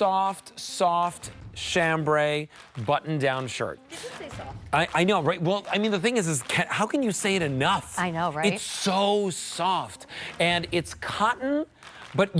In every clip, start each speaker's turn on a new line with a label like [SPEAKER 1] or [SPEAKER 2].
[SPEAKER 1] soft, soft chambray button-down shirt.
[SPEAKER 2] Did you say soft?
[SPEAKER 1] I know, right? Well, I mean, the thing is how can you say it enough?
[SPEAKER 2] I know, right?
[SPEAKER 1] It's so soft, and it's cotton, but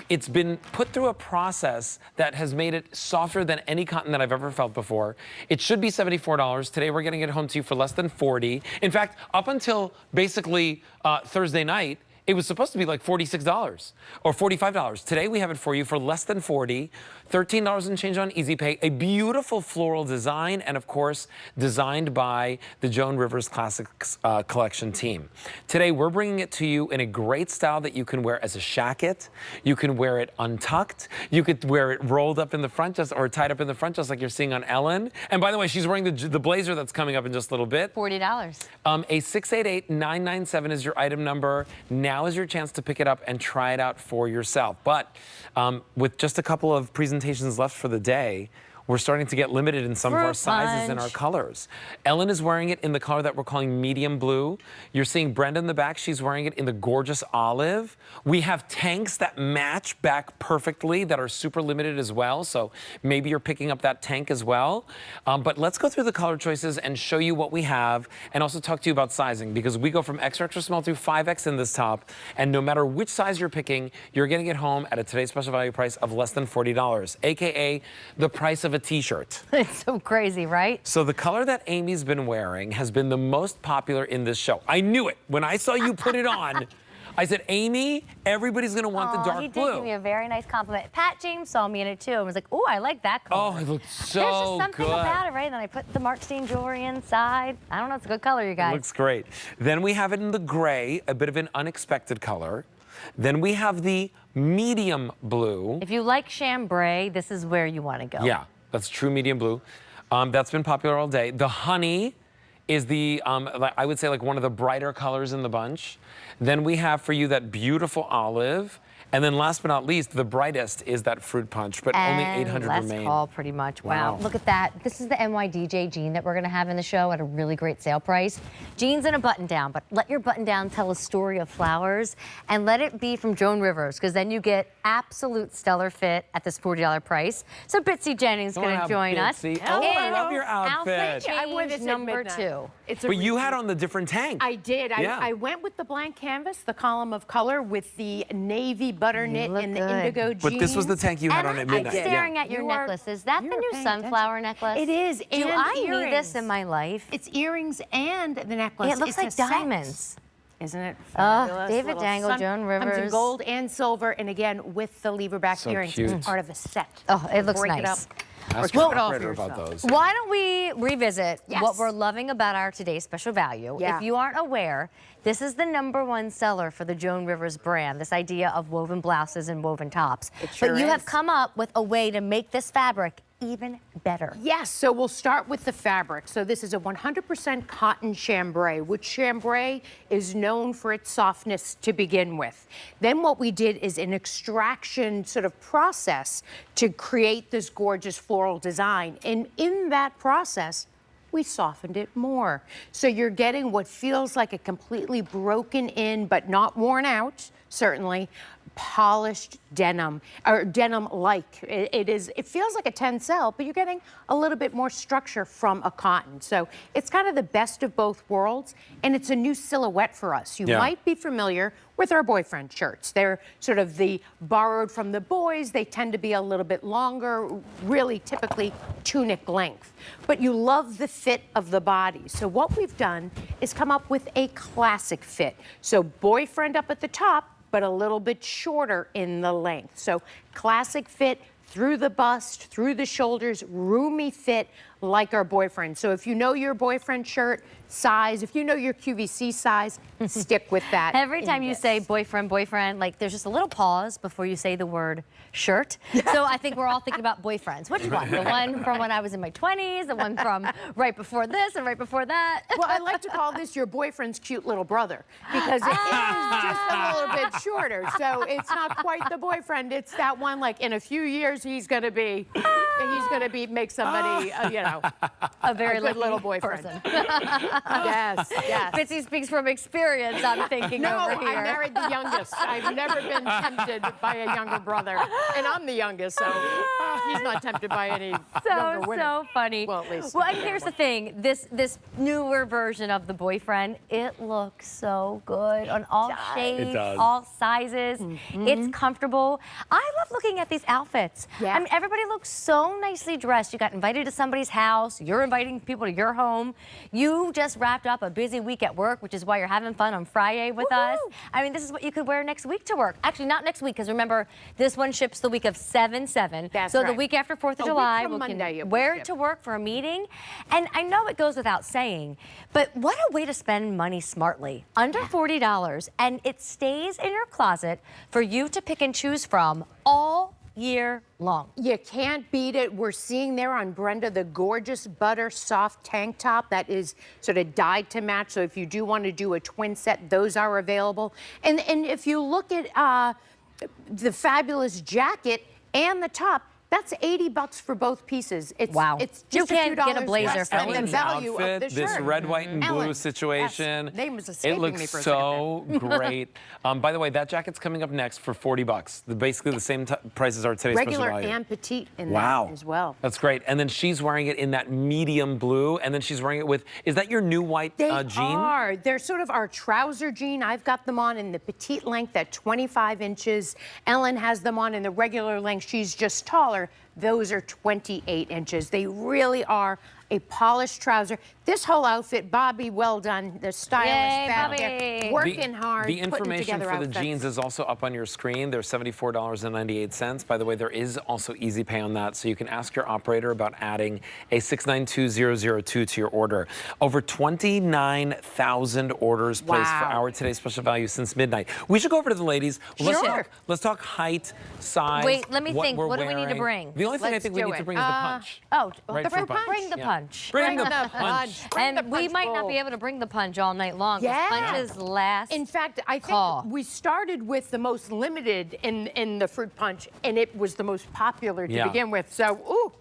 [SPEAKER 1] it's been put through a process that has made it softer than any cotton that I've ever felt before. It should be $74. Today, we're getting it home to you for less than $40. In fact, up until basically Thursday night, it was supposed to be like $46 or $45. Today, we have it for you for less than $40, $13 and change on Easy Pay. A beautiful floral design, and of course, designed by the Joan Rivers Classics Collection team. Today, we're bringing it to you in a great style that you can wear as a shacket. You can wear it untucked. You could wear it rolled up in the front, or tied up in the front, just like you're seeing on Ellen. And by the way, she's wearing the blazer that's coming up in just a little bit.
[SPEAKER 2] $40.
[SPEAKER 1] A 688-997 is your item number. Now is your chance to pick it up and try it out for yourself. But with just a couple of presentations left for the day, we're starting to get limited in some of our sizes and our colors. Ellen is wearing it in the color that we're calling medium blue. You're seeing Brenda in the back. She's wearing it in the gorgeous olive. We have tanks that match back perfectly that are super limited as well. So maybe you're picking up that tank as well. But let's go through the color choices and show you what we have, and also talk to you about sizing, because we go from extra, extra small to 5X in this top. And no matter which size you're picking, you're getting it home at a today's special value price of less than $40, AKA the price of a t-shirt.
[SPEAKER 2] It's so crazy, right?
[SPEAKER 1] So the color that Amy's been wearing has been the most popular in this show. I knew it. When I saw you put it on, I said, Amy, everybody's gonna want the dark blue.
[SPEAKER 2] He did give me a very nice compliment. Pat James saw me in it too and was like, oh, I like that color.
[SPEAKER 1] Oh, it looks so
[SPEAKER 2] There's just something
[SPEAKER 1] good
[SPEAKER 2] about it, right? And then I put the Mark Steen jewelry inside. I don't know, it's a good color, you guys.
[SPEAKER 1] It looks great. Then we have it in the gray, a bit of an unexpected color. Then we have the medium blue.
[SPEAKER 2] If you like chambray, this is where you want to go.
[SPEAKER 1] Yeah, that's true medium blue. That's been popular all day. The honey is the, I would say, like one of the brighter colors in the bunch. Then we have for you that beautiful olive. And then last but not least, the brightest is that fruit punch, but only 800 remain.
[SPEAKER 2] Call pretty much. Wow. Look at that. This is the NYDJ jean that we're going to have in the show at a really great sale price. Jeans and a button down, but let your button down tell a story of flowers, and let it be from Joan Rivers, because then you get absolute stellar fit at this $40 price. So Bitsy Jennings is going to join us.
[SPEAKER 1] Oh, I love your outfit.
[SPEAKER 2] I wore this number 2.
[SPEAKER 1] But you had on the different tank.
[SPEAKER 3] I did. I went with the blank canvas, the column of color, with the navy butter knit and the indigo jeans.
[SPEAKER 1] But this was the tank you had on at midnight.
[SPEAKER 2] I'm staring at your necklace. Is that the new sunflower necklace?
[SPEAKER 3] It is.
[SPEAKER 2] Do I need this in my life?
[SPEAKER 3] It's earrings and the necklace.
[SPEAKER 2] It looks like diamonds.
[SPEAKER 3] Isn't it fabulous?
[SPEAKER 2] David Dangle, Joan Rivers.
[SPEAKER 3] Comes in gold and silver, and again with the lever back earrings.
[SPEAKER 1] Cute.
[SPEAKER 3] It's part of a set.
[SPEAKER 2] Oh, it looks
[SPEAKER 3] Break
[SPEAKER 2] nice.
[SPEAKER 3] it up.
[SPEAKER 1] Ask your operator about those.
[SPEAKER 2] Why don't we revisit what we're loving about our today's special value?
[SPEAKER 3] Yeah.
[SPEAKER 2] If you aren't aware, this is the #1 seller for the Joan Rivers brand, this idea of woven blouses and woven tops.
[SPEAKER 3] It sure
[SPEAKER 2] but you
[SPEAKER 3] is.
[SPEAKER 2] have come up with a way to make this fabric even better.
[SPEAKER 3] Yes, so we'll start with the fabric. So this is a 100% cotton chambray, which chambray is known for its softness to begin with. Then what we did is an extraction sort of process to create this gorgeous floral design. And in that process, we softened it more. So you're getting what feels like a completely broken in, but not worn out, certainly, polished denim, or denim-like. It feels like a tencel, but you're getting a little bit more structure from a cotton. So it's kind of the best of both worlds, and it's a new silhouette for us. You might be familiar with our boyfriend shirts. They're sort of the borrowed from the boys. They tend to be a little bit longer, really typically tunic length. But you love the fit of the body. So what we've done is come up with a classic fit. So boyfriend up at the top, but a little bit shorter in the length. So classic fit through the bust, through the shoulders, roomy fit like our boyfriend. So if you know your boyfriend shirt size, if you know your QVC size, stick with that.
[SPEAKER 2] Every time you say boyfriend, like there's just a little pause before you say the word shirt. So I think we're all thinking about boyfriends. Which one? The one from when I was in my 20s, the one from right before this and right before that?
[SPEAKER 3] Well, I like to call this your boyfriend's cute little brother, because it is just a little bit shorter. So it's not quite the boyfriend. It's that one, like in a few years, he's gonna make somebody, know.
[SPEAKER 2] A very
[SPEAKER 3] A good little boyfriend.
[SPEAKER 2] person.
[SPEAKER 3] Yes, yes.
[SPEAKER 2] Bitsy speaks from experience, I'm thinking
[SPEAKER 3] No,
[SPEAKER 2] over here.
[SPEAKER 3] I married the youngest. I've never been tempted by a younger brother. And I'm the youngest, so he's not tempted by any younger women.
[SPEAKER 2] So funny.
[SPEAKER 3] Well, at least.
[SPEAKER 2] Well, and here's the thing. This newer version of the boyfriend, it looks so good on all shades, all sizes. It's comfortable. I love looking at these outfits.
[SPEAKER 3] Yeah.
[SPEAKER 2] I mean, everybody looks so nicely dressed. You got invited to somebody's house. You're inviting people to your home. You just wrapped up a busy week at work, which is why you're having fun on Friday with us. I mean, this is what you could wear next week to work. Actually, not next week, because remember, this one ships the week of 7/7.
[SPEAKER 3] That's
[SPEAKER 2] so
[SPEAKER 3] right.
[SPEAKER 2] the week after 4th of
[SPEAKER 3] A week
[SPEAKER 2] July,
[SPEAKER 3] from
[SPEAKER 2] we
[SPEAKER 3] Monday it
[SPEAKER 2] can
[SPEAKER 3] will
[SPEAKER 2] wear
[SPEAKER 3] ship.
[SPEAKER 2] it to work for a meeting. And I know it goes without saying, but what a way to spend money smartly. Under $40, and it stays in your closet for you to pick and choose from all year long.
[SPEAKER 3] You can't beat it. We're seeing there on Brenda the gorgeous butter soft tank top that is sort of dyed to match. So if you do want to do a twin set, those are available. And if you look at the fabulous jacket and the top, that's $80 for both pieces. It's,
[SPEAKER 2] Wow.
[SPEAKER 3] It's
[SPEAKER 2] You
[SPEAKER 3] just
[SPEAKER 2] can't
[SPEAKER 3] a few
[SPEAKER 2] get a
[SPEAKER 3] dollars
[SPEAKER 2] blazer
[SPEAKER 3] less
[SPEAKER 2] for
[SPEAKER 3] than the
[SPEAKER 1] Ellen's
[SPEAKER 3] value of
[SPEAKER 1] outfit,
[SPEAKER 3] the shirt.
[SPEAKER 1] this red, white, and blue
[SPEAKER 3] Ellen,
[SPEAKER 1] situation.
[SPEAKER 3] yes, name was
[SPEAKER 1] It
[SPEAKER 3] escaping me
[SPEAKER 1] looks
[SPEAKER 3] for a
[SPEAKER 1] so great. By the way, that jacket's coming up next for $40. Basically the same prices are today's
[SPEAKER 3] Regular
[SPEAKER 1] special value.
[SPEAKER 3] and petite in
[SPEAKER 1] Wow.
[SPEAKER 3] that as well.
[SPEAKER 1] That's great. And then she's wearing it in that medium blue, and then she's wearing it with, is that your new white
[SPEAKER 3] They
[SPEAKER 1] jean?
[SPEAKER 3] are. They're sort of our trouser jean. I've got them on in the petite length at 25 inches. Ellen has them on in the regular length. She's just taller. Those are 28 inches. They really are a polished trouser. This whole outfit, Bobby, well done. The stylist
[SPEAKER 2] Yay,
[SPEAKER 3] back
[SPEAKER 2] Bobby.
[SPEAKER 3] there working hard.
[SPEAKER 1] The
[SPEAKER 3] putting
[SPEAKER 1] information
[SPEAKER 3] together
[SPEAKER 1] for the
[SPEAKER 3] outfits.
[SPEAKER 1] jeans is also up on your screen. They're $74.98. By the way, there is also easy pay on that, so you can ask your operator about adding a 692002 to your order. Over 29,000 orders placed for our today's special value since midnight. We should go over to the ladies.
[SPEAKER 3] Sure.
[SPEAKER 1] Let's talk height, size.
[SPEAKER 2] Wait, let me think.
[SPEAKER 1] we're
[SPEAKER 2] What do we need to
[SPEAKER 1] wearing.
[SPEAKER 2] bring?
[SPEAKER 1] The only thing I
[SPEAKER 3] Let's
[SPEAKER 1] think we
[SPEAKER 3] do
[SPEAKER 1] need to
[SPEAKER 3] it.
[SPEAKER 1] bring is the punch.
[SPEAKER 2] Oh,
[SPEAKER 1] Right,
[SPEAKER 2] the
[SPEAKER 1] fruit punch.
[SPEAKER 2] bring the
[SPEAKER 1] Yeah.
[SPEAKER 2] punch.
[SPEAKER 1] Bring the punch.
[SPEAKER 3] Bring the
[SPEAKER 2] And we
[SPEAKER 3] punch
[SPEAKER 2] might not
[SPEAKER 3] bowl.
[SPEAKER 2] be able to bring the punch all night long. 'Cause
[SPEAKER 3] Yeah.
[SPEAKER 2] punch is last.
[SPEAKER 3] In fact, I think
[SPEAKER 2] call.
[SPEAKER 3] we started with the most limited in the fruit punch, and it was the most popular to
[SPEAKER 1] Yeah.
[SPEAKER 3] begin with. So, ooh,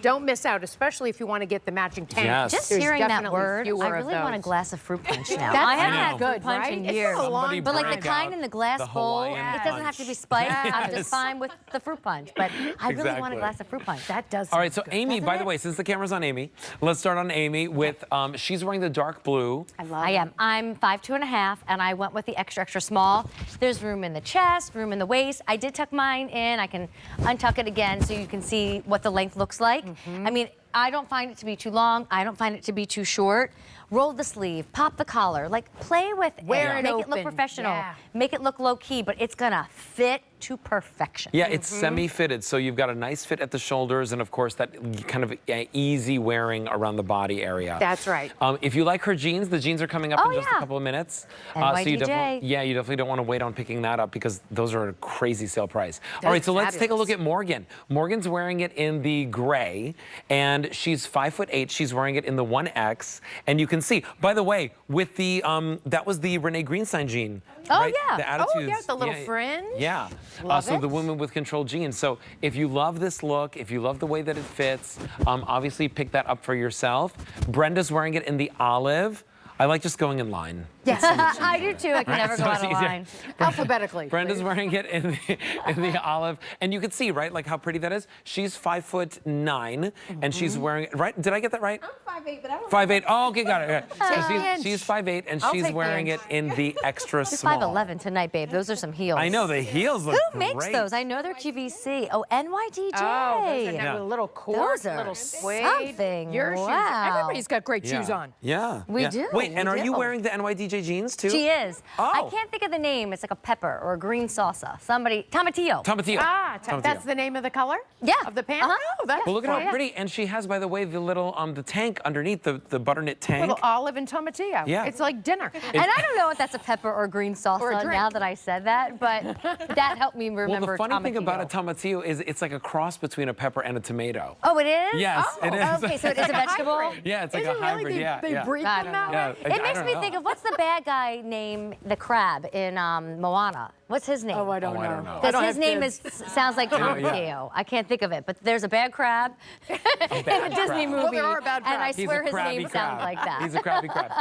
[SPEAKER 3] don't miss out, especially if you want to get the matching tank.
[SPEAKER 1] Yes.
[SPEAKER 2] Just
[SPEAKER 3] There's
[SPEAKER 2] hearing that
[SPEAKER 3] definitely
[SPEAKER 2] word,
[SPEAKER 3] fewer
[SPEAKER 2] I
[SPEAKER 3] of
[SPEAKER 2] really want a
[SPEAKER 3] those.
[SPEAKER 2] glass of fruit punch now.
[SPEAKER 3] That
[SPEAKER 2] I haven't
[SPEAKER 3] sounds
[SPEAKER 2] had fruit
[SPEAKER 3] good,
[SPEAKER 2] punch
[SPEAKER 3] right?
[SPEAKER 2] in
[SPEAKER 3] It's been
[SPEAKER 2] years.
[SPEAKER 3] a long
[SPEAKER 1] Somebody
[SPEAKER 2] But like the
[SPEAKER 1] break
[SPEAKER 2] kind
[SPEAKER 1] out
[SPEAKER 2] in the glass
[SPEAKER 1] the
[SPEAKER 2] bowl,
[SPEAKER 1] Hawaiian
[SPEAKER 2] it doesn't have to be
[SPEAKER 1] punch.
[SPEAKER 2] spiked. I'm
[SPEAKER 1] Yes.
[SPEAKER 2] just fine with the fruit punch. But I really want
[SPEAKER 1] Exactly.
[SPEAKER 2] a glass of fruit punch.
[SPEAKER 3] That does.
[SPEAKER 1] All right, so
[SPEAKER 3] sound good.
[SPEAKER 1] Amy,
[SPEAKER 2] Doesn't
[SPEAKER 1] by the
[SPEAKER 2] it?
[SPEAKER 1] way, since the camera's on Amy, let's start on Amy with, she's wearing the dark blue.
[SPEAKER 2] I am. I'm 5'2½", and I went with the extra, extra small. There's room in the chest, room in the waist. I did tuck mine in. I can untuck it again so you can see what the length looks like. I mean, I don't find it to be too long. I don't find it to be too short. Roll the sleeve, pop the collar, like play with
[SPEAKER 3] Wear
[SPEAKER 2] it.
[SPEAKER 3] it
[SPEAKER 2] Make it look
[SPEAKER 3] open.
[SPEAKER 2] professional.
[SPEAKER 3] Yeah.
[SPEAKER 2] Make it look low key, but it's gonna fit to perfection.
[SPEAKER 1] Yeah, it's semi-fitted, so you've got a nice fit at the shoulders, and of course that kind of easy wearing around the body area.
[SPEAKER 3] That's right.
[SPEAKER 1] If you like her jeans, the jeans are coming up in just a couple of minutes. So you
[SPEAKER 2] NYDJ.
[SPEAKER 1] definitely don't want to wait on picking that up because those are a crazy sale price. All right, so let's take a
[SPEAKER 3] fabulous.
[SPEAKER 1] look at Morgan. Morgan's wearing it in the gray, and she's 5'8". She's wearing it in the 1X, and you can see. By the way, with the that was the Renee Greenstein jean.
[SPEAKER 2] Oh,
[SPEAKER 1] right?
[SPEAKER 2] yeah.
[SPEAKER 1] The
[SPEAKER 3] Oh,
[SPEAKER 1] attitudes.
[SPEAKER 3] yeah, the little fringe.
[SPEAKER 1] Yeah.
[SPEAKER 3] Love
[SPEAKER 1] so
[SPEAKER 3] it.
[SPEAKER 1] the women with control jeans. So if you love this look, if you love the way that it fits, obviously pick that up for yourself. Brenda's wearing it in the olive. I like just going in line.
[SPEAKER 3] Yes.
[SPEAKER 2] I do too. I can never
[SPEAKER 1] So
[SPEAKER 2] go
[SPEAKER 1] it's
[SPEAKER 2] out of
[SPEAKER 1] easier.
[SPEAKER 2] line.
[SPEAKER 3] Alphabetically.
[SPEAKER 1] Brenda's
[SPEAKER 3] please.
[SPEAKER 1] wearing it in the olive, and you can see, right, like how pretty that is. She's 5'9", and she's wearing it. Right? Did I get that right?
[SPEAKER 4] I'm 5'8", but I don't
[SPEAKER 1] 5'8". Oh, okay, got it. Okay.
[SPEAKER 3] Take the
[SPEAKER 1] So
[SPEAKER 3] inch.
[SPEAKER 1] she's 5'8", and
[SPEAKER 3] I'll
[SPEAKER 1] she's
[SPEAKER 3] take the
[SPEAKER 1] wearing it
[SPEAKER 3] inch.
[SPEAKER 1] in the extra
[SPEAKER 2] She's
[SPEAKER 1] small.
[SPEAKER 2] 5'11" tonight, babe. Those are some heels.
[SPEAKER 1] I know the heels look
[SPEAKER 2] Who makes
[SPEAKER 1] great.
[SPEAKER 2] those? I know they're QVC. Oh, NYDJ.
[SPEAKER 3] Oh, those are
[SPEAKER 1] Yeah.
[SPEAKER 3] with a little cord,
[SPEAKER 2] Those are
[SPEAKER 3] little suede.
[SPEAKER 2] something.
[SPEAKER 3] Your shoes.
[SPEAKER 2] Wow.
[SPEAKER 3] Everybody's got great shoes on.
[SPEAKER 1] Yeah.
[SPEAKER 2] We
[SPEAKER 1] yeah.
[SPEAKER 2] do,
[SPEAKER 1] Wait,
[SPEAKER 2] we
[SPEAKER 1] and are you
[SPEAKER 2] do.
[SPEAKER 1] wearing the NYDJ jeans too?
[SPEAKER 2] She is. I
[SPEAKER 1] Oh.
[SPEAKER 2] can't think of the name. It's like a pepper or a green salsa. Somebody, Tomatillo.
[SPEAKER 1] Tomatillo.
[SPEAKER 3] Ah, that's the name of the color?
[SPEAKER 2] Yeah.
[SPEAKER 3] Of the pants?
[SPEAKER 2] Uh-huh.
[SPEAKER 3] Oh, that's
[SPEAKER 1] Well, look at
[SPEAKER 2] Oh,
[SPEAKER 1] how pretty, and she has, by the way, the little the tank underneath the butternut tank.
[SPEAKER 3] little olive and tomatillo.
[SPEAKER 1] Yeah.
[SPEAKER 3] It's like dinner.
[SPEAKER 2] And I don't know if that's a pepper or green salsa
[SPEAKER 3] Or a drink.
[SPEAKER 2] now that I said that, but that helped me remember
[SPEAKER 1] Well, the funny thing about a
[SPEAKER 2] Tomatillo.
[SPEAKER 1] tomatillo is it's like a cross between a pepper and a tomato.
[SPEAKER 2] Oh, it is?
[SPEAKER 1] Yes,
[SPEAKER 2] Oh,
[SPEAKER 1] it is.
[SPEAKER 2] Okay, so it is
[SPEAKER 3] Like
[SPEAKER 2] a
[SPEAKER 3] a
[SPEAKER 2] vegetable?
[SPEAKER 3] hybrid.
[SPEAKER 1] Yeah, it's like
[SPEAKER 3] Is
[SPEAKER 1] a
[SPEAKER 3] it really?
[SPEAKER 1] hybrid.
[SPEAKER 3] They,
[SPEAKER 1] Yeah,
[SPEAKER 3] they
[SPEAKER 1] yeah.
[SPEAKER 3] breed
[SPEAKER 2] I
[SPEAKER 3] them
[SPEAKER 2] don't
[SPEAKER 3] that
[SPEAKER 2] know.
[SPEAKER 3] way?
[SPEAKER 1] Yeah,
[SPEAKER 2] It makes me think of what's the bad guy named the crab in Moana? What's his name?
[SPEAKER 3] Oh, I don't
[SPEAKER 1] Oh, I
[SPEAKER 3] know.
[SPEAKER 1] don't know.
[SPEAKER 2] Because his name sounds like Tom
[SPEAKER 1] Yeah.
[SPEAKER 2] Teo. I can't think of it, but there's a bad crab in a Disney movie.
[SPEAKER 3] Well, there are bad
[SPEAKER 2] and I
[SPEAKER 3] crabs.
[SPEAKER 2] swear his
[SPEAKER 1] crabby
[SPEAKER 2] name
[SPEAKER 1] crab.
[SPEAKER 2] sounds like that.
[SPEAKER 1] He's a crabby crab.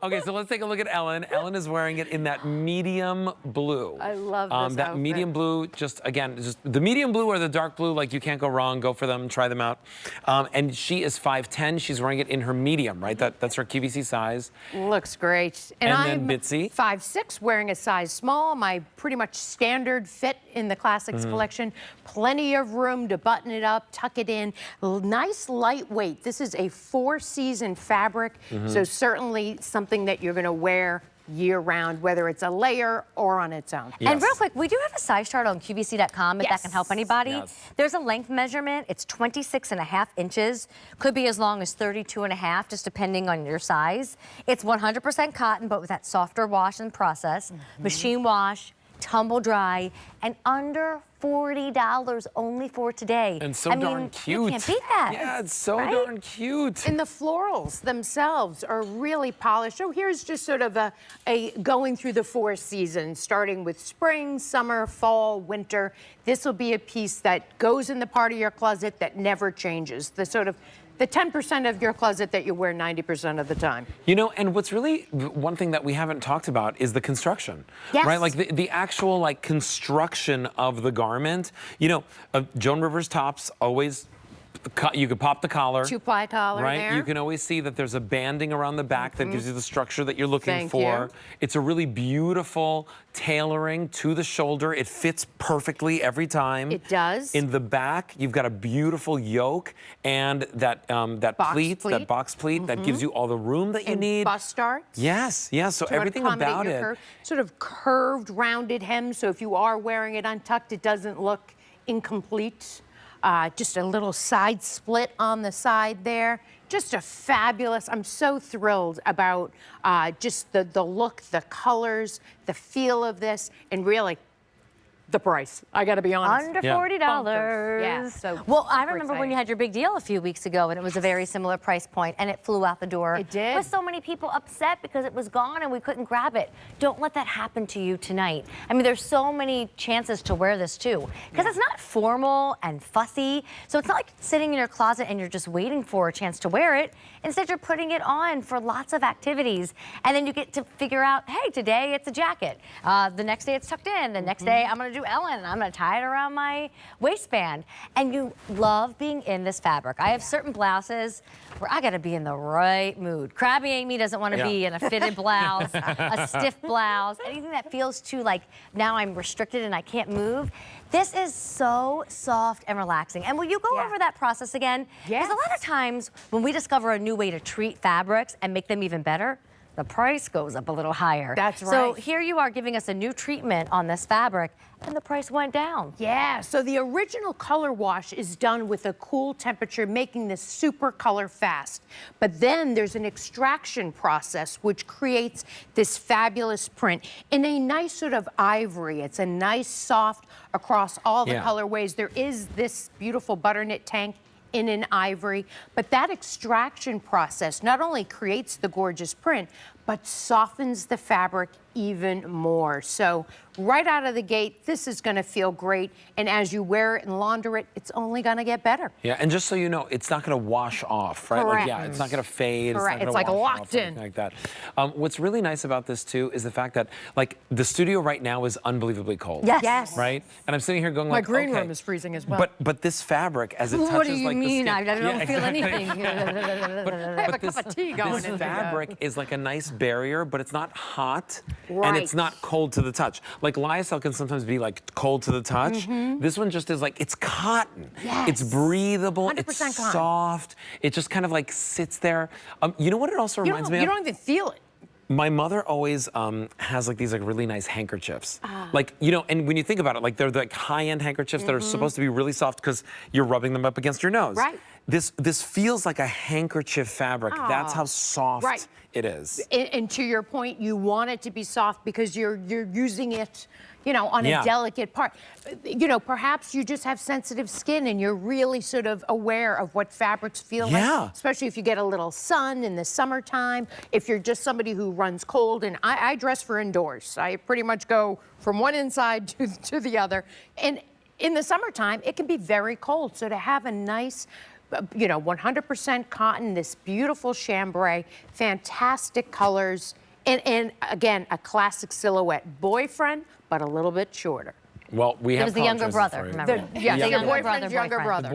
[SPEAKER 1] Okay, so let's take a look at Ellen. Ellen is wearing it in that medium blue.
[SPEAKER 3] I love this
[SPEAKER 1] That
[SPEAKER 3] outfit.
[SPEAKER 1] medium blue, just the medium blue or the dark blue, like you can't go wrong. Go for them, try them out. And she is 5'10". She's wearing it in her medium, right? That's her QVC size.
[SPEAKER 3] Looks great.
[SPEAKER 1] And
[SPEAKER 3] I'm
[SPEAKER 1] then Bitsy.
[SPEAKER 3] 5'6", wearing a size small, my pretty much standard fit in the Classics collection. Plenty of room to button it up, tuck it in. Nice lightweight. This is a 4-season fabric, so certainly something that you're gonna wear year-round, whether it's a layer or on its own.
[SPEAKER 1] Yes.
[SPEAKER 2] And real quick, we do have a size chart on QVC.com if that can help anybody.
[SPEAKER 1] Yes.
[SPEAKER 2] There's a length measurement. It's 26.5 inches. Could be as long as 32.5, just depending on your size. It's 100% cotton, but with that softer wash and process. Machine wash, tumble dry, and under $40 only for today.
[SPEAKER 1] And so
[SPEAKER 2] I mean,
[SPEAKER 1] darn cute.
[SPEAKER 2] You can't beat that.
[SPEAKER 1] Yeah, it's so
[SPEAKER 2] right?
[SPEAKER 1] darn cute.
[SPEAKER 3] And the florals themselves are really polished. So here's just sort of a going through the 4 seasons, starting with spring, summer, fall, winter. This will be a piece that goes in the part of your closet that never changes. The 10% of your closet that you wear 90% of the time.
[SPEAKER 1] You know, and what's really one thing that we haven't talked about is the construction,
[SPEAKER 3] Yes.
[SPEAKER 1] right? Like the actual like construction of the garment. You know, Joan Rivers tops always. You could pop the collar.
[SPEAKER 3] 2-ply collar
[SPEAKER 1] right?
[SPEAKER 3] there.
[SPEAKER 1] You can always see that there's a banding around the back that gives you the structure that you're looking
[SPEAKER 3] Thank
[SPEAKER 1] for.
[SPEAKER 3] you.
[SPEAKER 1] It's a really beautiful tailoring to the shoulder. It fits perfectly every time.
[SPEAKER 3] It does.
[SPEAKER 1] In the back, you've got a beautiful yoke and that
[SPEAKER 3] Box
[SPEAKER 1] pleat,
[SPEAKER 3] pleat.
[SPEAKER 1] that box pleat that gives you all the room that you
[SPEAKER 3] And
[SPEAKER 1] need.
[SPEAKER 3] bust darts.
[SPEAKER 1] Yes, yes. So
[SPEAKER 3] to
[SPEAKER 1] everything
[SPEAKER 3] accommodate
[SPEAKER 1] about
[SPEAKER 3] your
[SPEAKER 1] it.
[SPEAKER 3] curve. Sort of curved, rounded hem, so if you are wearing it untucked, it doesn't look incomplete. Just a little side split on the side there. Just a fabulous, I'm so thrilled about just the look, the colors, the feel of this, and really, the price. I gotta be honest.
[SPEAKER 2] Under
[SPEAKER 1] Yeah.
[SPEAKER 2] $40.
[SPEAKER 3] Bonkers. Yeah, so
[SPEAKER 2] well, I
[SPEAKER 3] super
[SPEAKER 2] remember when
[SPEAKER 3] exciting.
[SPEAKER 2] you had your big deal a few weeks ago, and it was a very similar price point, and it flew out the door.
[SPEAKER 3] It did.
[SPEAKER 2] With so many people upset because it was gone and we couldn't grab it. Don't let that happen to you tonight. I mean, there's so many chances to wear this too, because it's not formal and fussy. So it's not like sitting in your closet and you're just waiting for a chance to wear it. Instead, you're putting it on for lots of activities, and then you get to figure out, hey, today it's a jacket. The next day it's tucked in. The next day I'm gonna do Ellen. I'm gonna tie it around my waistband. And you love being in this fabric. I have certain blouses where I gotta be in the right mood. Crabby Amy doesn't wanna be in a fitted blouse, a stiff blouse, anything that feels too like, now I'm restricted and I can't move. This is so soft and relaxing. And will you go over that process again?
[SPEAKER 3] Yes.
[SPEAKER 2] Because a lot of times when we discover a new way to treat fabrics and make them even better, the price goes up a little higher.
[SPEAKER 3] That's
[SPEAKER 2] So
[SPEAKER 3] right.
[SPEAKER 2] here you are giving us a new treatment on this fabric, and the price went down.
[SPEAKER 3] Yeah, so the original color wash is done with a cool temperature, making this super color fast. But then there's an extraction process which creates this fabulous print in a nice sort of ivory. It's a nice soft across all the colorways. There is this beautiful butternut tank in an ivory, but that extraction process not only creates the gorgeous print, but softens the fabric even more. So right out of the gate, this is gonna feel great. And as you wear it and launder it, it's only gonna get better.
[SPEAKER 1] Yeah, and just so you know, it's not going to wash off, right? Like, yeah,
[SPEAKER 3] Correct.
[SPEAKER 1] it's not going to fade.
[SPEAKER 3] Correct.
[SPEAKER 1] It's,
[SPEAKER 3] It's
[SPEAKER 1] not
[SPEAKER 3] like
[SPEAKER 1] gonna wash
[SPEAKER 3] locked
[SPEAKER 1] off or anything
[SPEAKER 3] in.
[SPEAKER 1] like that. What's really nice about this too is the fact that like the studio right now is unbelievably cold.
[SPEAKER 2] Yes.
[SPEAKER 3] Yes.
[SPEAKER 1] Right? And I'm sitting here going
[SPEAKER 3] My
[SPEAKER 1] like,
[SPEAKER 3] green
[SPEAKER 1] okay.
[SPEAKER 3] room is freezing as well.
[SPEAKER 1] But this fabric, as it touches
[SPEAKER 2] What do you
[SPEAKER 1] like
[SPEAKER 2] mean?
[SPEAKER 1] the
[SPEAKER 2] I
[SPEAKER 1] skin,
[SPEAKER 2] don't feel
[SPEAKER 1] exactly.
[SPEAKER 2] anything.
[SPEAKER 3] I have a
[SPEAKER 1] this,
[SPEAKER 3] cup of tea going
[SPEAKER 1] this
[SPEAKER 3] into
[SPEAKER 1] fabric is like a nice barrier, but it's not hot and
[SPEAKER 3] Right.
[SPEAKER 1] it's not cold to the touch. Like lyocell can sometimes be like cold to the touch. This one just is like, it's cotton. It's
[SPEAKER 3] Yes.
[SPEAKER 1] breathable.
[SPEAKER 3] 100%
[SPEAKER 1] It's
[SPEAKER 3] cotton.
[SPEAKER 1] soft. It just kind of like sits there. You know what it also
[SPEAKER 3] You
[SPEAKER 1] reminds
[SPEAKER 3] don't,
[SPEAKER 1] me
[SPEAKER 3] you
[SPEAKER 1] of?
[SPEAKER 3] don't even feel it.
[SPEAKER 1] My mother always has like these like really nice handkerchiefs. Like, you know, and when you think about it, like they're like high-end handkerchiefs that are supposed to be really soft because you're rubbing them up against your nose.
[SPEAKER 3] Right.
[SPEAKER 1] This feels like a handkerchief fabric. That's how soft
[SPEAKER 3] Right.
[SPEAKER 1] it is.
[SPEAKER 3] And to your point, you want it to be soft because you're using it you know, on
[SPEAKER 1] Yeah.
[SPEAKER 3] a delicate part. You know, perhaps you just have sensitive skin and you're really sort of aware of what fabrics feel
[SPEAKER 1] Yeah.
[SPEAKER 3] like, especially if you get a little sun in the summertime, if you're just somebody who runs cold. And I dress for indoors. I pretty much go from one inside to the other. And in the summertime, it can be very cold. So to have a nice, you know, 100% cotton, this beautiful chambray, fantastic colors, and again, a classic silhouette. Boyfriend, but a little bit shorter.
[SPEAKER 1] Well, we
[SPEAKER 2] It
[SPEAKER 1] have
[SPEAKER 2] was the
[SPEAKER 1] color
[SPEAKER 2] younger
[SPEAKER 1] choices
[SPEAKER 2] brother,
[SPEAKER 1] for you.
[SPEAKER 2] remember?
[SPEAKER 3] Yes,
[SPEAKER 2] The
[SPEAKER 3] your
[SPEAKER 2] younger
[SPEAKER 3] boyfriend's
[SPEAKER 2] brother,
[SPEAKER 3] younger
[SPEAKER 2] boyfriend.
[SPEAKER 3] brother.